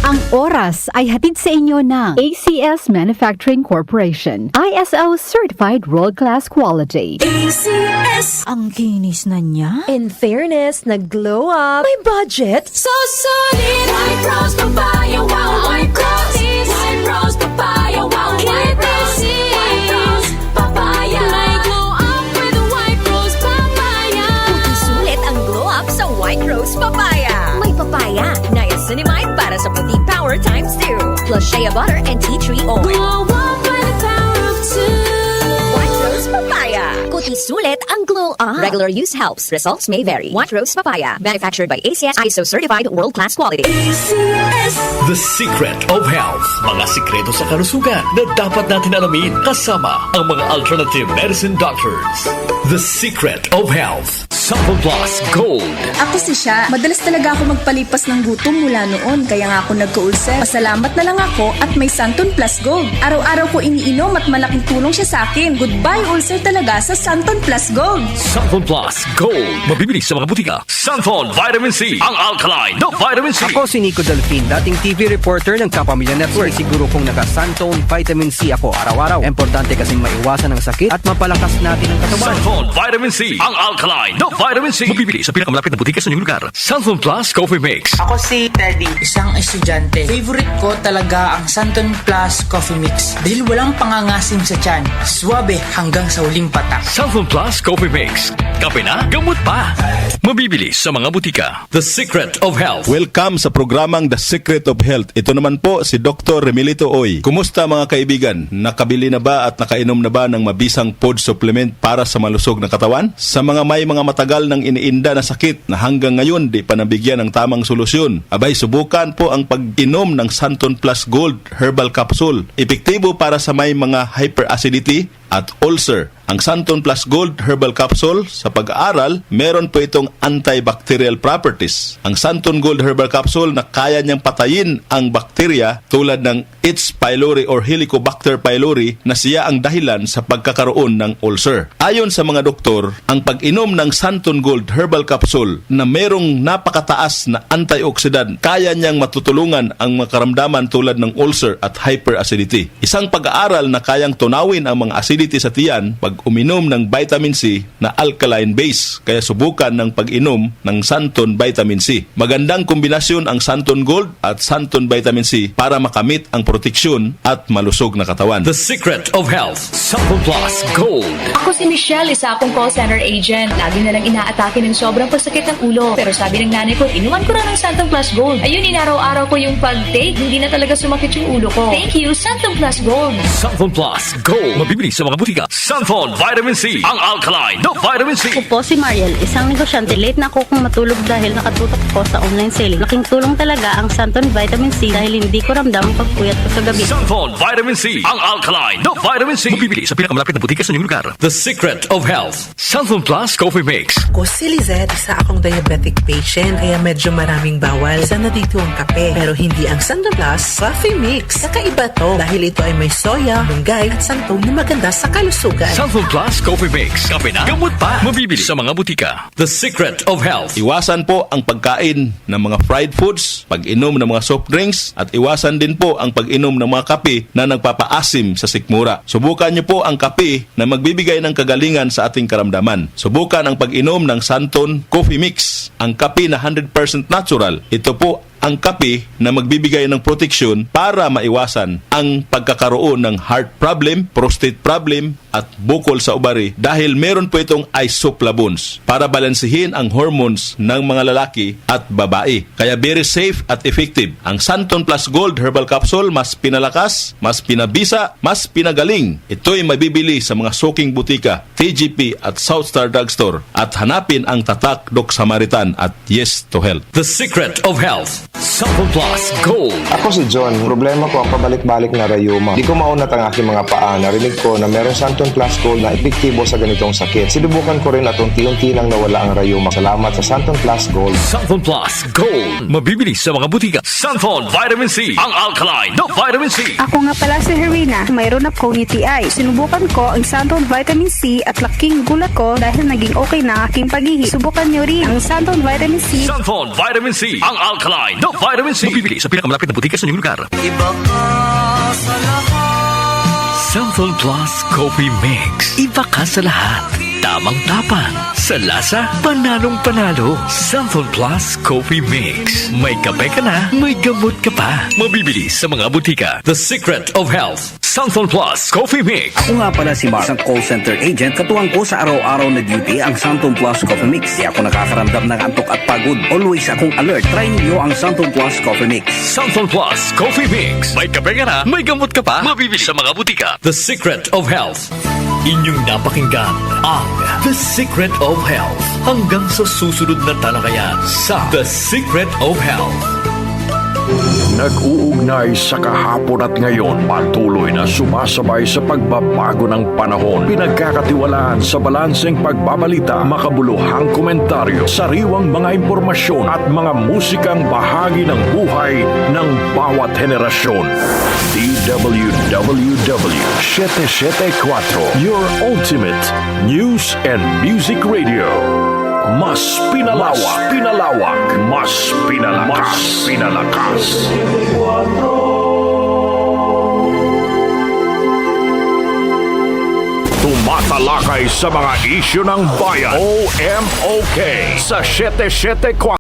Ang oras ay hatid sa inyo ng ACS Manufacturing Corporation. ISO Certified World-Class Quality. ACS! Ang kinis na niya. In fairness, nag-glow up. May budget. So solid! White Rose Papaya, wow! White Rose! White Rose Papaya, wow! White Rose! White Rose Papaya! May glow up with White Rose Papaya! Puti sulit ang glow up sa White Rose Papaya. May papaya, niacinamide para sa puti power times 2. Plus shea butter and tea tree oil. Glow up by the power of 2. White Rose Papaya. Kuti sulit ang glow up. Regular use helps. Results may vary. White Rose Papaya. Manufactured by ACS ISO Certified World-Class Quality. ACS. The Secret of Health. Mga sikreto sa kalusugan na dapat natin alamin kasama ang mga alternative medicine doctors. The Secret of Health. Sample Plus Gold. Ako si Sha. Madalas talaga ako magpalipas ng gutom mula noon, kaya nga ako nagka-ulcer. Pasalamat na lang ako at may Santon Plus Gold. Araw-araw ko iniinom at malaking tulong siya sa akin. Goodbye ulcer talaga sa Santon Plus Gold. Santon Plus Gold. Mabibili sa mga butika. Santon Vitamin C. Ang alkaline na vitamin C. Ako si Nico Delfin, dating TV reporter ng Kapamilya Network. Siguro kong naka-Santon Vitamin C ako araw-araw. Importante kasing maiwasan ang sakit at mapalakas natin ang katawan. Santon Vitamin C. Ang alkaline na vitamin C. Mabibili sa pinakamalapit na butika sa inyong lugar. Santon Plus Coffee Mix. Ako si Teddy, isang estudyante. Favorite ko talaga ang Santon Plus Coffee Mix dahil walang pangangasim sa tiyan. Suwabe hanggang sa uling patak. Santon Plus Coffee Mix. Kape na, gamot pa. Mabibili sa mga butika. The Secret of Health. Welcome sa programang The Secret of Health. Ito naman po si Dr. Remilito Oy. Kumusta mga kaibigan? Nakabili na ba at nakainom na ba ng mabisang food supplement para sa malusog na katawan? Sa mga may mga matagal ng iniinda na sakit na hanggang ngayon di pa nabigyan ng tamang solusyon, abay subukan po ang pag-inom ng Santon Plus Gold Herbal Capsule. Epektibo para sa may mga hyperacidity at ulcer. Ang Santon Plus Gold Herbal Capsule, sa pag-aaral, meron po itong antibacterial properties. Ang Santon Gold Herbal Capsule na kaya niyang patayin ang bakterya tulad ng H. pylori or Helicobacter pylori na siya ang dahilan sa pagkakaroon ng ulcer. Ayon sa mga doktor, ang pag-inom ng Santon Gold Herbal Capsule na merong napakataas na antioxidant, kaya niyang matutulungan ang mga karamdaman tulad ng ulcer at hyperacidity. Isang pag-aaral na kayang tunawin ang mga acidity sa tiyan pag uminom ng vitamin C na alkaline base. Kaya subukan ng pag-inom ng Santon Vitamin C. Magandang kombinasyon ang Santon Gold at Santon Vitamin C para makamit ang proteksyon at malusog na katawan. The Secret of Health. Santon Plus Gold. Ako si Michelle, isa akong call center agent. Lagi na lang inaatake ng sobrang pagsakit ng ulo. Pero sabi ng nanay ko, inuman ko na ng Santon Plus Gold. Ayun, inaraw-araw ko yung pag-take. Hindi na talaga sumakit yung ulo ko. Thank you, Santon Plus Gold. Santon Plus Gold. Mabibili sa mga butika. Santon Vitamin C. Ang alkaline na vitamin C. Ako po si Mariel, isang negosyante. Late na ako kung matulog dahil nakatutok ako sa online selling. Laking tulong talaga ang Santon Vitamin C dahil hindi ko ramdam ang pagpuyat ko sa gabi. Santon Vitamin C. Ang alkaline na vitamin C. Mabibili sa pinakamalapit na butika sa inyong lugar. The Secret of Health. Santon Plus Coffee Mix. Ako si Lizette, isa akong diabetic patient kaya medyo maraming bawal. Sana dito ang kape pero hindi ang Santon Plus Coffee Mix. Kakaiba to dahil ito ay may soya, munggay at santol na maganda sa kalusugan. Santon Plus Coffee Mix. Kape na, gamot pa. Mabibili sa mga butika. The Secret of Health. Iwasan po ang pagkain ng mga fried foods, pag-inom ng mga soft drinks, at iwasan din po ang pag-inom ng mga kape na nagpapaasim sa sikmura. Subukan niyo po ang kape na magbibigay ng kagalingan sa ating karamdaman. Subukan ang pag-inom ng Santon Coffee Mix, ang kape na 100% natural. Ito po ang kape na magbibigay ng proteksyon para maiwasan ang pagkakaroon ng heart problem, prostate problem, at bukol sa ubari dahil meron po itong isoflavones para balansehin ang hormones ng mga lalaki at babae. Kaya very safe at effective. Ang Santon Plus Gold Herbal Capsule mas pinalakas, mas pinabisa, mas pinagaling. Ito'y mabibili sa mga suking butika, TGP at Southstar Drugstore at hanapin ang tatak Doc Samaritan at Yes to Health. The Secret of Health. Santon Plus Gold. Ako si John. Problema ko ang pabalik-balik na rayuma. Di ko maunat ang aking mga paa. Narinig ko na meron Santon Plus Gold na epektibo sa ganitong sakit. Sinubukan ko rin at unti-unti nang nawala ang rayuma. Salamat sa Santon Plus Gold. Santon Plus Gold. Mabibili sa mga butika. Santon Vitamin C. Ang alkaline na vitamin C. Ako nga pala si Herina. Mayroon akong UTI. Sinubukan ko ang Santon Vitamin C at laking gulat ko dahil naging okay na aking paghihi. Subukan niyo rin ang Santon Vitamin C. Santon Vitamin C. Ang alkaline The Vitamin C. Mabibili sa pinakamalapit na butika sa inyong lugar. Iba ka sa lahat. Santhol Plus Coffee Mix. Iba ka sa lahat. Tamang-tapang. Sa lasa, panalong-panalo. Santhol Plus Coffee Mix. May kape ka na, may gamot ka pa. Mabibili sa mga butika. The Secret of Health. Santhol Plus Coffee Mix. Ako nga pala si Mark, isang call center agent. Katuwang ko sa araw-araw na duty ang Santon Plus Coffee Mix. Di ako nakakaramdam ng antok at pagod. Always akong alert. Try niyo ang Santon Plus Coffee Mix. Santhol Plus Coffee Mix. May kape ka na, may gamot ka pa. Mabibili sa mga butika. The Secret of Health. Inyong napakinggan ang The Secret of Health. Hanggang sa susunod na talakayan sa The Secret of Health. Nag-uugnay sa kahapon at ngayon, patuloy na sumasabay sa pagbabago ng panahon. Pinagkakatiwalaan sa balanseng pagbabalita, makabuluhang komentaryo, sariwang mga impormasyon at mga musikang bahagi ng buhay ng bawat henerasyon. DWWW 774, your ultimate news and music radio. Mas pinalawak, mas pinalakas. Tumatalakay sa mga isyu ng bayan. OMOK sa 774